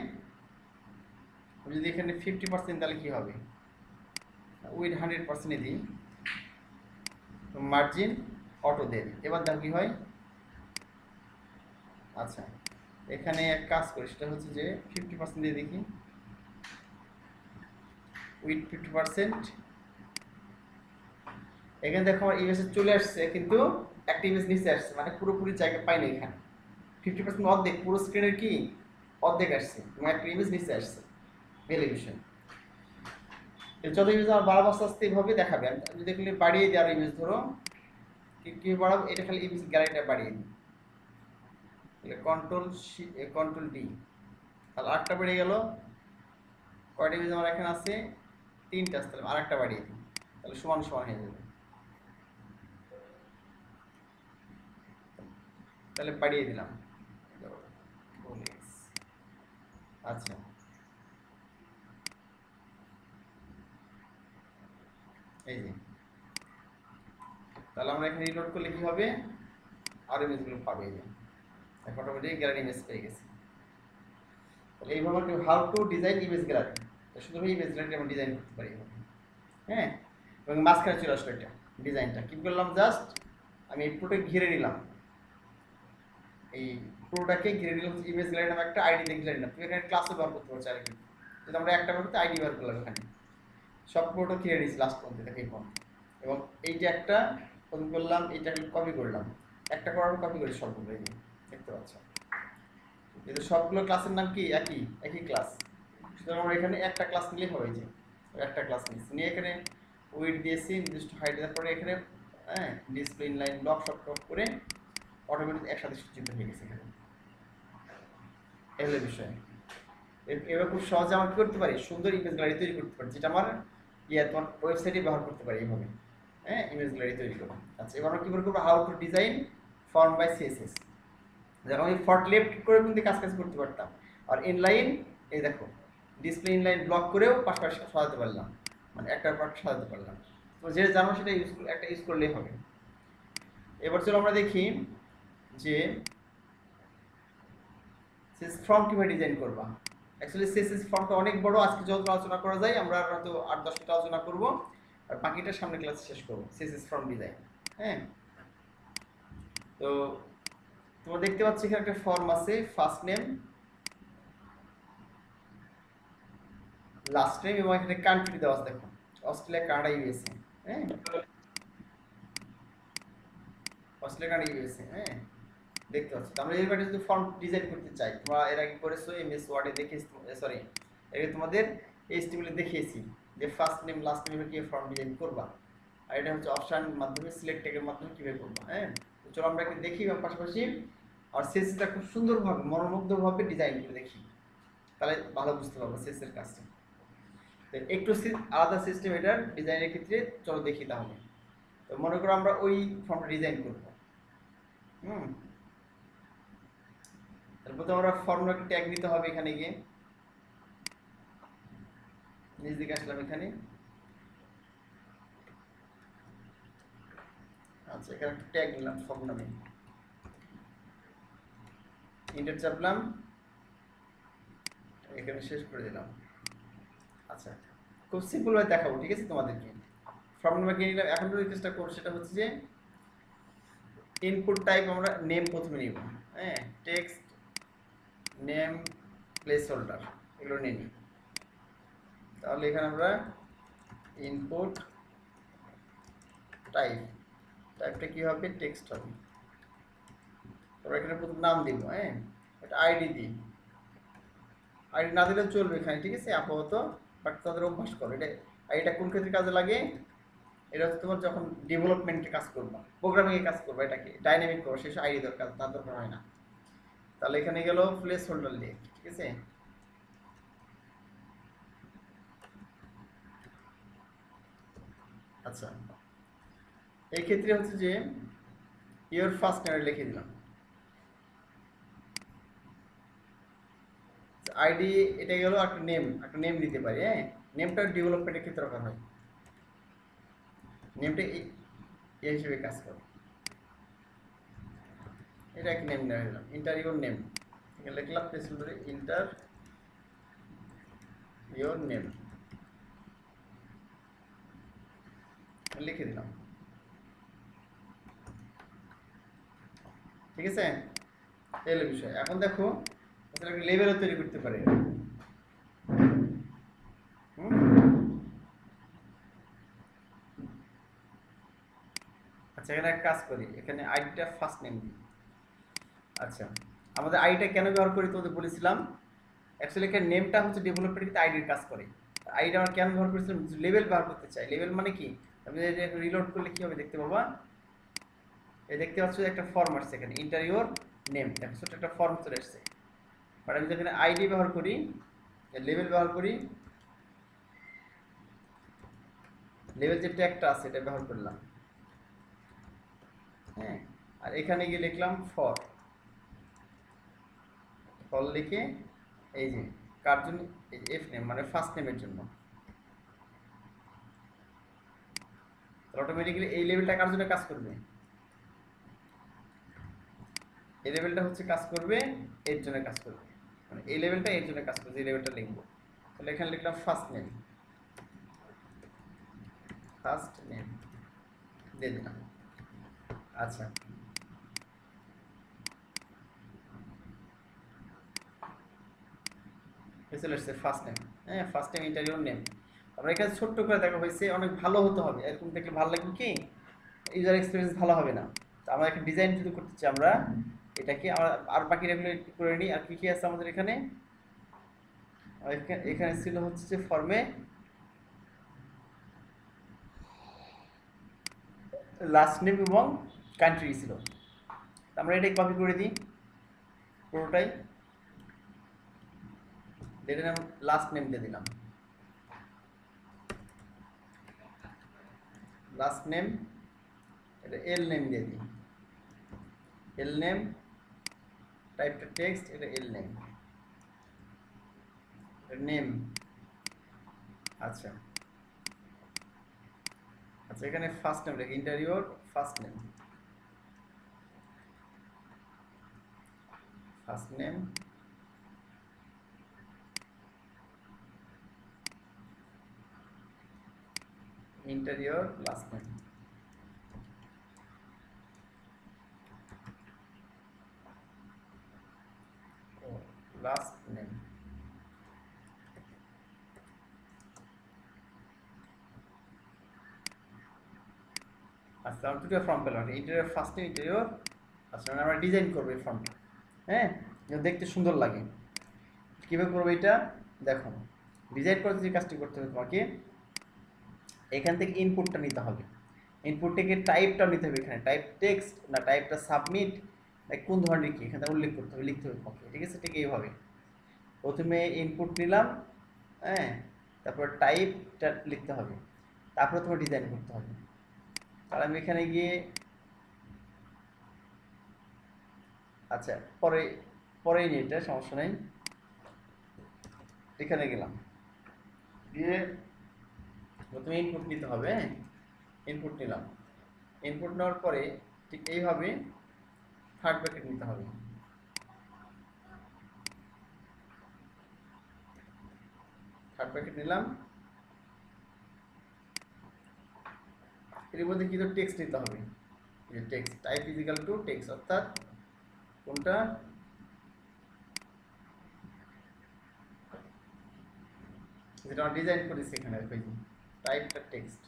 যদি এখানে 50%, তাহলে কি হবে, উইথ 100% দিই, মার্জিন অটো দিয়ে দিই। এবার দেখো কি হয়। আচ্ছা এখানে এক কাজ করি, সেটা হচ্ছে যে 50% দিয়ে দেখি, উইথ 50%। এখানে দেখো আমার ইমেজ চলে আসছে, কিন্তু একটা ইমেজ নিচে আসছে, মানে পুরোপুরি জায়গা পাইনি এখানে। 50% অর্ধেক, পুরো স্ক্রিনের কি অর্ধেক আসছে, এবং একটা ইমেজ নিচে আসছে ভ্যালিডেশন। যত ইমেজ আমার বাড়াবো আস্তে আস্তে এইভাবে দেখাবে। আমি যদি এগুলি বাড়িয়ে দিই, আর ইমেজ ধরো কি বাড়াবো, এটা খালি ইমেজ গ্যালারিটা বাড়িয়ে দিই, কন্ট্রোল ডি, তাহলে আরেকটা বেড়ে গেল। কয়টা ইমেজ আমার এখানে আছে, 3টা আসতে, আর একটা বাড়িয়ে দিই, তাহলে সমান হয়ে যাবে। তাহলে বাড়িয়ে দিলাম। আচ্ছা এই যে, তাহলে আমরা এখানে রিলোড করলে কি হবে, আর ইমেজগুলো পাবে, এই যে অটোমেটিক গ্যালারি ইমেজ পেয়ে গেছি। তাহলে এইভাবে how to design image gallery, শুধু ইমেজ গ্যালারি আমরা ডিজাইন করতে পারি। হ্যাঁ এবং মাঝখানে চলে আসলো এটা ডিজাইনটা, কি করলাম, জাস্ট আমি পুরোটা ঘিরে নিলাম, এই পুরোটাকে ঘিরে নিলাম ইমেজ গ্যালারি নামে একটা আইডি দিয়ে ঘিরে নিলাম। তুমি এখানে ক্লাসে ব্যবহার করতে পারছো আর কি, যদি আমরা একটা ব্যবহার করতে আইডি ব্যবহার করলাম এখানে সব পুরোটা ঘিরে নিয়েছি লাস্ট পর্যন্ত দেখে এই ফর্ম। এবং এই যে একটা কপি করলাম, এইটা কপি করলাম, একটা করার কপি করি সবগুলো, এই যে দেখতে পাচ্ছ এদের সবগুলো ক্লাসের নাম কি একই একই ক্লাস। সুতরাং আমরা এখানে একটা ক্লাস নিলেই হবে, যে একটা ক্লাস নিয়েছি নিয়ে এখানে উইড দিয়েছি নির্দিষ্ট হাইট দেওয়ার পরে এখানে হ্যাঁ ডিসপ্লে ইনলাইন ব্লক সব টপ করে অটোমেটিক একসাথে সূচিত হয়ে গেছে এখানে। এই হলো বিষয়। এবার খুব সহজে আমরা কি করতে পারি, সুন্দর ইমেজ গ্যালারি তৈরি করতে পারি, যেটা আমার তোমার ওয়েবসাইটে ব্যবহার করতে পারি এইভাবে। হ্যাঁ ইমেজ গ্যালারি তৈরি করবো। আচ্ছা এবার আমরা কি করবো, how to design form by CSS. যেমন আমি ফর্ট লেফট করে কিন্তু কাজ করতে পারতাম, আর ইনলাইন এই দেখো ডিসপ্লে ইনলাইন ব্লক করেও পাশাপাশি সাজাতে পারলাম, মানে একটার পর সাজাতে পারলাম। তো যেটা জানো সেটা একটা ইউজ করলেই হবে। এবার চলো আমরা দেখি যে সিএসএস ফর্ম কিভাবে ডিজাইন করবা। অ্যাকচুয়ালি সিএসএস ফর্মটা অনেক বড়, আজকে যত আলোচনা করা যায় আমরা হয়তো 8-10 মিনিট আলোচনা করব, আর বাকিটা সামনে ক্লাসে শেষ করব সিএসএস ফর্ম ডিজাইন। হ্যাঁ তো তোমরা দেখতে পাচ্ছ এখানে একটা ফর্ম আছে, ফার্স্ট নেম লাস্ট নেম এবং এখানে কান্ট্রি দেওয়া আছে, দেখো অস্ট্রেলিয়া কানাডা ইউএসএ। হ্যাঁ অস্ট্রেলিয়া কানাডা ইউএসএ। হ্যাঁ দেখতে পাচ্ছ। আমরা এইভাবে যদি ফর্ম ডিজাইন করতে চাই, তোমরা এর আগে করেছো এমএস ওয়ার্ডে দেখিয়েছি, সরি এর তোমাদের এইচটিএমএল এ দেখিয়েছি যে ফার্স্ট নেম লাস্ট নেমে কি ফর্ম ডিজাইন করবা, আর এটা হচ্ছে অপশন মাধ্যমে সিলেক্ট ট্যাগের মাধ্যমে কিভাবে করবা। হ্যাঁ তো চলো আমরা একটু দেখি এবং পাশাপাশি আর সিএসএসটা খুব সুন্দরভাবে মনোমুগ্ধভাবে ডিজাইন করে দেখি, তাহলে ভালো বুঝতে পারবো সিএসএস এর কাজটা। তো একটু আলাদা সিস্টেম এটার ডিজাইনের ক্ষেত্রে, চলো দেখি তাহলে। তো মনে করো আমরা ওই ফর্মটা ডিজাইন করবো। তারপর তো আমরা ফর্মুলাকে ট্যাগ নিতে হবে, এখানে গিয়ে নিচ দিকে আসলাম এখানে। আচ্ছা এখানে একটা ট্যাগ নিলাম ফর্ম নামে, ইন্টার চাপলাম, এখানে শেষ করে দিলাম। আচ্ছা খুব সিম্পল ভাবে দেখাবো, ঠিক আছে তোমাদেরকে। ফর্ম নাম্বার কিনে নিলাম। এখন যে চেষ্টা করবো সেটা হচ্ছে যে ইনপুট টাইপ আমরা নেম প্রথমে নিব। হ্যাঁ টেক্সট নেম প্লেস হোল্ডার এগুলো নিয়ে নিই। তাহলে এখানে আমরা ইনপুট টাইপটা কি হবে, টেক্সট হবে। তারপর এখানে প্রথম নাম দিব, হ্যাঁ একটা আইডি দিই, আইডি না দিলেও চলবে এখানে, ঠিক আছে আপাতত, বাট তাদের অভ্যাস করো। এটা কোন ক্ষেত্রে কাজে লাগে, এটা হচ্ছে তোমার যখন ডেভেলপমেন্টে কাজ করবা, প্রোগ্রামিংয়ে কাজ করবা, এটাকে ডাইনামিক করো, শেষ আইডি দরকার, তার দরকার হয় না। তাহলে এখানে গেল প্লেস হোল্ডার দিয়ে, ঠিক আছে। আচ্ছা এই ক্ষেত্রে হচ্ছে যে ইওর ফার্স্ট নেম লিখে দিলাম, আইডি এটা গেল, একটা নেম দিতে পারি। হ্যাঁ নেমটা ডেভেলপমেন্টের ক্ষেত্রে দরকার হয়, নেমটা এই হিসেবে কাজ করে। এটা একটা নেম নিয়ে দিলাম, ইন্টার ইওর নেম, এখানে লিখলাম প্লেস হোল্ডারে ইন্টার ইওর নেম লিখে দিলাম, ঠিক আছে। এই বিষয়। এখন দেখো একটা লেভেলও তৈরি করতে পারে। আচ্ছা এখানে এক কাজ করি, এখানে আইডিটা ফার্স্ট নেম দিই। আচ্ছা আমাদের আইডিটা কেন ব্যবহার করি তোমাদের বলেছিলাম, অ্যাকচুয়ালি এখানে নেমটা হচ্ছে ডেভেলপমেন্ট কিন্তু আইডির কাজ করে। আইডিটা আমরা কেন ব্যবহার করেছিলাম, লেভেল ব্যবহার করতে চাই। লেভেল মানে কি, আমি রিলোড করলে কি হবে দেখতে পাবা, এই দেখতে পাচ্ছ একটা ফর্ম আসছে এখানে, ইন্টার ইওর নেম, দেখো ছোট একটা ফর্ম চলে আসছে। বাট আমি যেখানে আইডি ব্যবহার করি, লেভেল ব্যবহার করি, লেভেল যে ট্যাগটা আছে এটা ব্যবহার করলাম। হ্যাঁ আর এখানে গিয়ে লিখলাম ফর লিখে এই যে কার জন্য, এফ নেম মানে ফার্স্ট নেমের জন্য। অটোমেটিক্যালি এই লেভেলটা কার জন্য কাজ করবে, এই লেভেলটা হচ্ছে কাজ করবে এর জন্য কাজ করবে, মানে এই লেভেলটা এর জন্য কাজ করবে, এই লেভেলটা লিখবো। তাহলে এখানে লিখলাম ফার্স্ট নেম দিয়ে দিলাম। আচ্ছা চলে আসছে ফার্স্ট নেম। হ্যাঁ, ফার্স্ট নেম ইন্টারভিউ নেম। আমরা এখানে ছোট্ট করে দেখা হয়েছে, অনেক ভালো হতে হবে, এরকম দেখলে ভালো লাগবে কি ইউজার এক্সপিরিয়েন্স ভালো হবে না। তো আমরা এখানে ডিজাইন যদি করতে চাই আমরা এটাকে আর বাকি এগুলো একটু করে নিই। আর কি কি আছে আমাদের এখানে? এখানে ছিল হচ্ছে যে ফর্মে লাস্ট নেম এবং কান্ট্রি ছিল। আমরা এটাই কপি করে দিই পুরোটাই, দিয়ে দিলাম লাস্ট নেম, দিয়ে দিলাম লাস্ট নেম, এটা এল নেম দিয়ে দিই, এল নেম, টাইপটা টেক্সট, এটা এল নেম, নেম। আচ্ছা আচ্ছা, এখানে ফার্স্ট নেম রেখে interior first name, first name, interior last name, last name. আচ্ছা, আমরা দুটো ফর্ম পেলাম, ইন্টারিয়র ফার্স্ট নেম, ইন্টারিয়র। আচ্ছা, আমরা ডিজাইন করবো এই ফর্মটা, হ্যাঁ, যেন দেখতে সুন্দর লাগে। কীভাবে করবো এটা দেখো। ডিজাইন করতে যে কাজটি করতে হবে তোমাকে, এখান থেকে ইনপুটটা নিতে হবে, ইনপুট থেকে টাইপটা নিতে হবে। এখানে টাইপ টেক্সট না টাইপটা সাবমিট, কোন ধরনের কি এখানে উল্লেখ করতে হবে, লিখতে হবে তোমাকে, ঠিক আছে? ঠিক এইভাবে প্রথমে ইনপুট নিলাম, হ্যাঁ, তারপর টাইপটা লিখতে হবে, তারপরে তোমার ডিজাইন করতে হবে। আর আমি এখানে গিয়ে আচ্ছা পরে পরেই নিই, এটা সমস্যা নেই। এখানে গেলাম, দিয়ে প্রথমে ইনপুট নিতে হবে, হ্যাঁ, ইনপুট নিলাম, ইনপুট নেওয়ার পরে ঠিক এইভাবে থার্ড ব্র্যাকেট নিতে হবে, থার্ড ব্র্যাকেট নিলাম। এর মধ্যে কিন্তু টেক্সট নিতে হবে, text type is equal to text, অর্থাৎ কোনটা যেটা আমরা ডিজাইন করেছি এখানে টাইপটা টেক্সট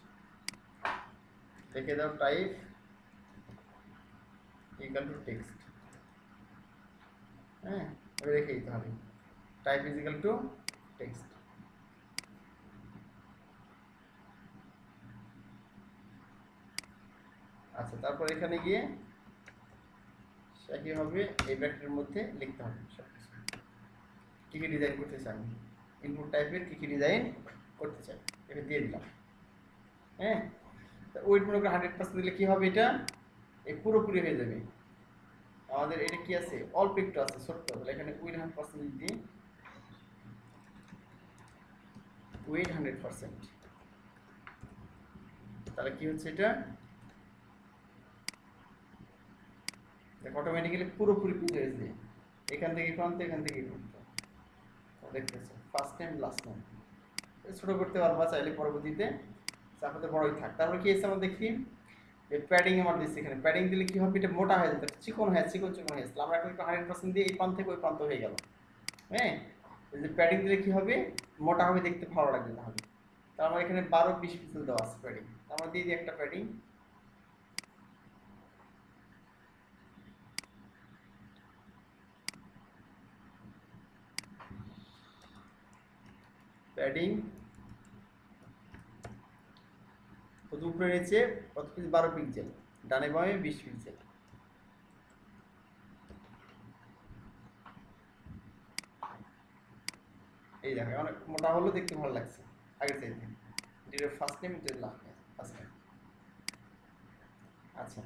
লিখে দাও, টাইপ ইকুয়াল টু টেক্সট, হ্যাঁ, রেখে দিতে হবে টাইপ ইজিক্যাল টু টেক্সট। আচ্ছা, তারপর এখানে গিয়ে একইভাবে এই ব্র্যাকেটের মধ্যে লিখতে হবে সব কিছু, কী কী ডিজাইন করতে চাই, ইনপুট টাইপের কী কী ডিজাইন করতে চাই, এটা দিয়ে দিলাম, হ্যাঁ। ওয়েট মনে করে 100% দিলে কী হবে, এটা এই পুরোপুরি হয়ে যাবে। আমাদের এটা কি আছে, অল্প একটু আছে ছোট্ট, তাহলে এখানে উইথ 100% দিই, উইথ 100%, তাহলে কি হচ্ছে এটা অটোমেটিক্যালি পুরোপুরি পেজ হয়েছে, এখান থেকে প্রান্ত, এখান থেকে প্রান্ত, দেখতেছো ফার্স্ট নেম লাস্ট নেম। ছোট করতে পারবা চাইলে পরবর্তীতে, চাপাতে বড়ই থাক। তারপরে কি আছে আমরা দেখি, এই প্যাডিং আমার দিচ্ছি, এখানে প্যাডিং দিলে কি হবে, এটা মোটা হয়ে যেত, চিকন হয়ে চিকন চিকন হয়ে যাচ্ছে। আমরা এখন 100% দিয়ে এই প্রান্ত থেকে ওই প্রান্ত হয়ে গেল, হ্যাঁ। এই যে প্যাডিং দিলে কি হবে, মোটা হবে, দেখতে ভালো লাগবে তাহলে। তো আমার এখানে 12-20 পিক্সেল দেওয়া আছে প্যাডিং, আমরা দিয়ে দিই একটা প্যাডিং, প্যাডিং কত উপরে নিচে কত পিক্সেল, 12 পিক্সেল, ডানে বামে 20 পিক্সেল। এই দেখো অনেক মোটা হলো, দেখতে ভালো লাগছে আগের চাইতে। এটার ফার্স্ট নেম, এটার লাস্ট নেম, ফার্স্ট নেম। আচ্ছা,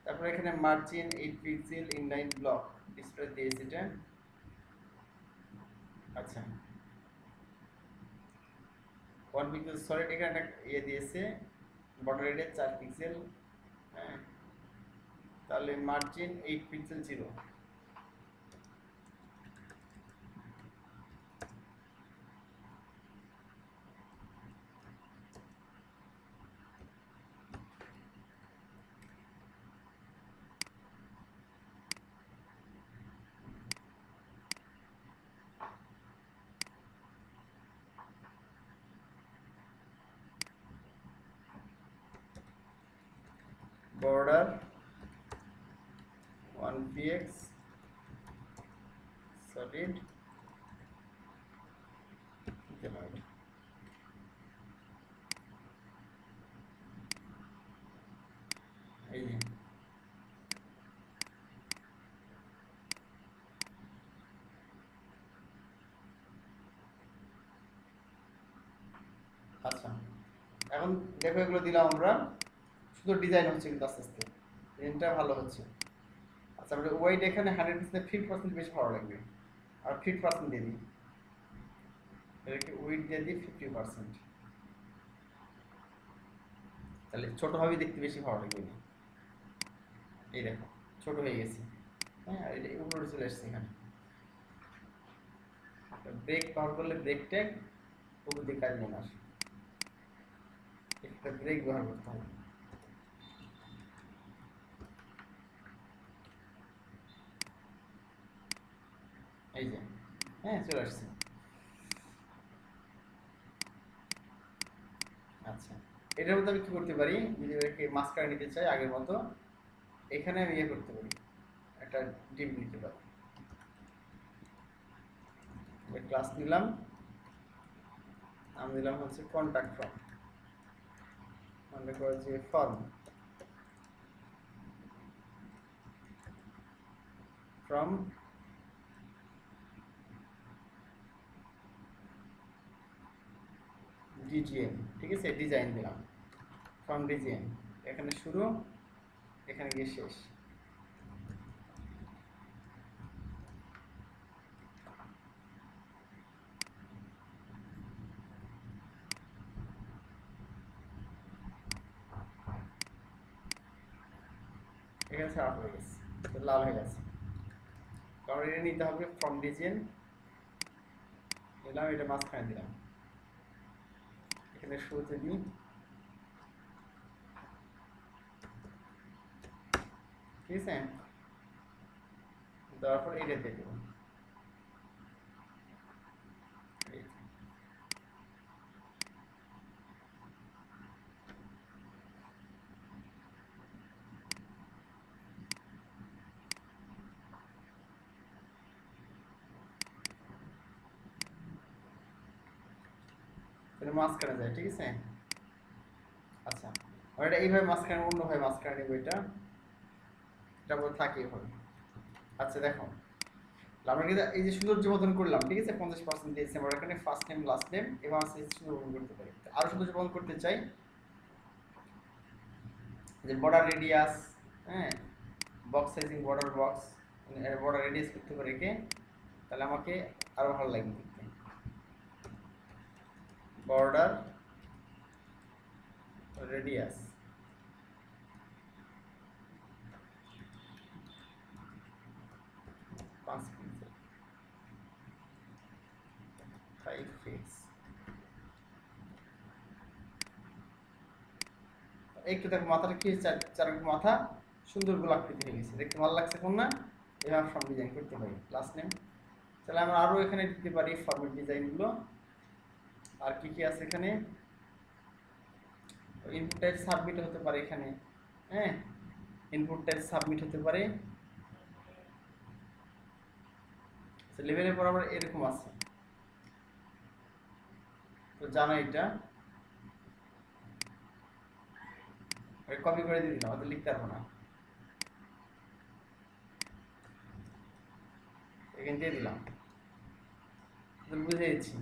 তারপরে এখানে margin 8 pixel inline block display দিয়েছে এটা। আচ্ছা, 1 পিক্সেল সলিড, এখানে একটা ইয়ে দিয়েছে বর্ডার রেডিয়াস 4 পিক্সেল, হ্যাঁ, তাহলে margin 8 pixel 0। Border 1px solid এই যে আচ্ছা এখন দেখো এগুলো দিলাম আমরা, শুধু ডিজাইন হচ্ছে কিন্তু আস্তে আস্তে ডিজাইনটা ভালো হচ্ছে। আচ্ছা আমরা ওয়াইড এখানে 100% 50% বেশি ভালো লাগবে, আর 50% দিয়ে দিই, এটাকে ওয়েট দিয়ে দিই 50%, তাহলে ছোট হবে দেখতে বেশি ভালো লাগবে না। এই দেখো ছোট হয়ে গেছে, হ্যাঁ এটা উপরে চলে আসছে এখানে। ব্রেক ব্যবহার করলে ব্রেক ট্যাগ উপর দিয়ে কাজ নেই, আসে একটা ব্রেক ব্যবহার করতে হবে। এই যে হ্যাঁ চলে আসছে। আচ্ছা এটার মধ্যে আমি কি করতে পারি, যদি এটাকে মাস্কারা নিতে চাই আগের মতো, এখানে আমি ইয়ে করতে পারি, একটা ডিম নিতে পারি। ক্লাস নিলাম, আমি দিলাম হচ্ছে কন্ট্যাক্ট ফর্ম, মনে করো যে ফর্ম ফ্রম ডিজিএম, ঠিক আছে ডিজাইন দিলাম ফ্রম ডিজিএম, এখানে শুরু এখানে গিয়ে শেষ। এখানে সাফ হয়ে গেছে, লাল হয়ে গেছে, কারণ এটা নিতে হবে ফ্রম ডিজিএম, নিলাম এটা মাঝখানে দিলাম, এখানে শুরুতে দিই, ঠিক আছে দেওয়ার পর এটা দিয়ে দেবো। তাহলে মাঝখানে যায়, ঠিক আছে। আচ্ছা আর এটা এইভাবে মাঝখানে অন্যভাবে মাঝখানে নেবো, এটা বলে থাকে এভাবে। আচ্ছা দেখো আমরা কিন্তু এই যে সৌন্দর্য বদন করলাম, ঠিক আছে 50% দিয়েছি আমরা এখানে, ফার্স্ট নেম লাস্ট নেম এবং সুন্দর বদন করতে পারি। আরো সৌন্দর্য বদন করতে চাই, যে বর্ডার রেডিয়াস, হ্যাঁ box sizing border box, border radius করতে পারি কে, তাহলে আমাকে আরো ভালো লাগবে দেখতে। Border radius 5 pixel 5 pix. একটু দেখো মাথাটা কি চার মাথা সুন্দর গোলাকৃতি হয়ে গেছে, দেখতে ভালো লাগছে কোন না, এভাবে ফর্ম ডিজাইন করতে পারি। লাস্ট নেম তাহলে আমরা আরো এখানে দিতে পারি ফর্মেট ডিজাইনগুলো, আর কি কি আছে এখানে, ইনপুট টাইপ সাবমিট হতে পারে এখানে, হ্যাঁ ইনপুট টাইপ সাবমিট হতে পারে। লেভেলের পর আবার এরকম আছে, তো জানো এটা কপি করে দিয়ে দিলাম, ওদের লিখতে পারবো না, এখানে দিয়ে দিলাম, বুঝে দিচ্ছি।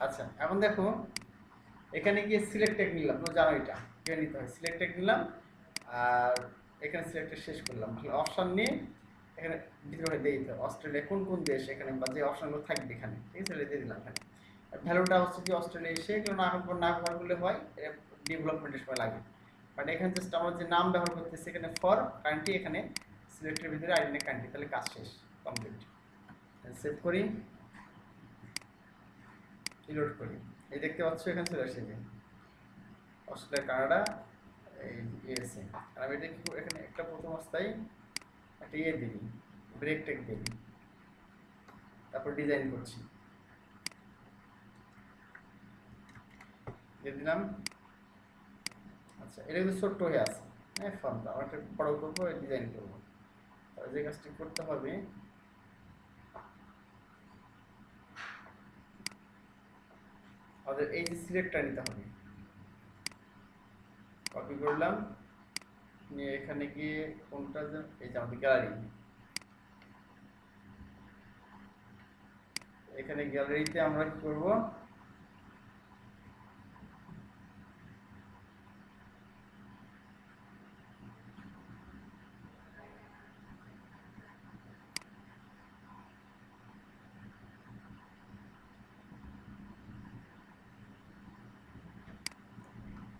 আচ্ছা এখন দেখো এখানে গিয়ে সিলেক্ট ট্যাগ নিলাম, তো জানো এটা কিভাবে নিতে হয়, সিলেক্ট ট্যাগ নিলাম আর এখানে সিলেক্টে শেষ করলাম, তাহলে অপশন নিয়ে এখানে ভিতরে দিয়ে দিতে হবে অস্ট্রেলিয়া কোন কোন দেশ এখানে, বা যে অপশনগুলো থাকবে এখানে, ঠিক আছে দিয়ে দিলাম এখানে। ভ্যালুটা হচ্ছে কি অস্ট্রেলিয়া এসে এগুলো না ব্যবহার করলে হয়, ডেভেলপমেন্টের সময় লাগে, বাট এখানে জাস্ট আমরা যে নাম ব্যবহার করতেছি এখানে ফর কান্ট্রি, এখানে সিলেক্টের ভিতরে আইডেন্টি কান্ট্রি, তাহলে কাজ শেষ কমপ্লিট। সেভ করি, রিলোড করি, এই দেখতে পাচ্ছ এখানে চলে আসে। অস্ট্রেলিয়া, কানাডা, এই ইউএসএ। আর আমি এটা কি করব, এখানে একটা প্রথম অবস্থায় একটা ইয়ে দিবি, ব্রেক টেক দিবি, তারপর ডিজাইন করছি, দিয়ে দিলাম। আচ্ছা, এটা কিন্তু ছোট্ট হয়ে আছে, হ্যাঁ ফর্মটা আমার একটা বড় করবো, ডিজাইন করবো। তাহলে যে কাজটি করতে হবে, আমাদের এই যে সিলেক্টটা নিতে হবে, কপি করলাম, নিয়ে এখানে গিয়ে কোনটা এই যে আমাদের গ্যালারি, এখানে গ্যালারিতে আমরা কি করব,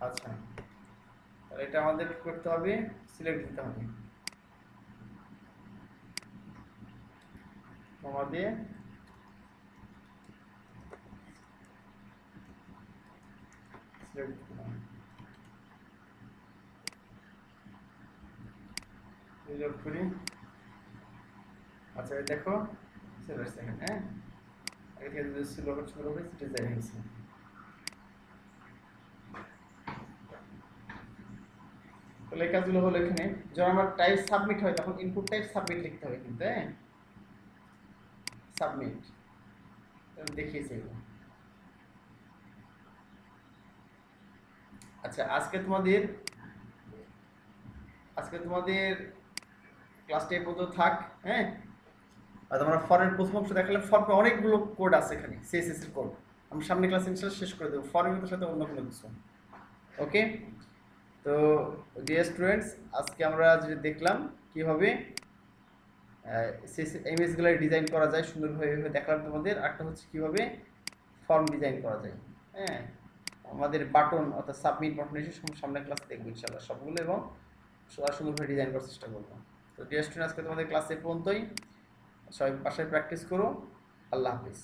আচ্ছা তাহলে এটা আমাদের কি করতে হবে, সিলেক্ট দিতে হবে, আমাদের সিলেক্ট দিতে হবে, সিলেক্ট করি। আচ্ছা এই দেখো চলে আসছে এখানে, হ্যাঁ আগে থেকে যদি ছিল ছোট করে ডিজাইন হয়েছে। তাহলে এই কাজগুলো হলো এখানে, যখন আমার টাইপ সাবমিট হয় তখন ইনপুট টাইপ সাবমিট লিখতে হবে কিন্তু, হ্যাঁ সাবমিট দেখিয়েছি এগুলো। আচ্ছা আজকে তোমাদের ক্লাসটা এই পর্যন্ত থাক, হ্যাঁ। আর তোমরা ফর্মের প্রথম অংশ দেখালে ফর্মে অনেকগুলো কোড আছে, এখানে সিএসএস এর কোড আমি সামনে ক্লাসে ইনশাআল্লাহ শেষ করে দেবো, ফর্মের সাথে অন্য কোনো কিছু। ওকে, তো ডিয়ার স্টুডেন্টস, আজকে আমরা যেটা দেখলাম কীভাবে ইমেজগুলো ডিজাইন করা যায় সুন্দরভাবে দেখলাম তোমাদের। আরেকটা হচ্ছে কীভাবে ফর্ম ডিজাইন করা যায়, হ্যাঁ আমাদের বাটন অর্থাৎ সাবমিট বাটন এসে সামনে ক্লাসে দেখবো ইনশাআল্লাহ সবগুলো, এবং সুন্দরভাবে ডিজাইন করার চেষ্টা করবো। তো ডিয়ার স্টুডেন্ট, আজকে তোমাদের ক্লাসে পর্যন্তই, সবাই বাসায় প্র্যাকটিস করো। আল্লাহ হাফিজ।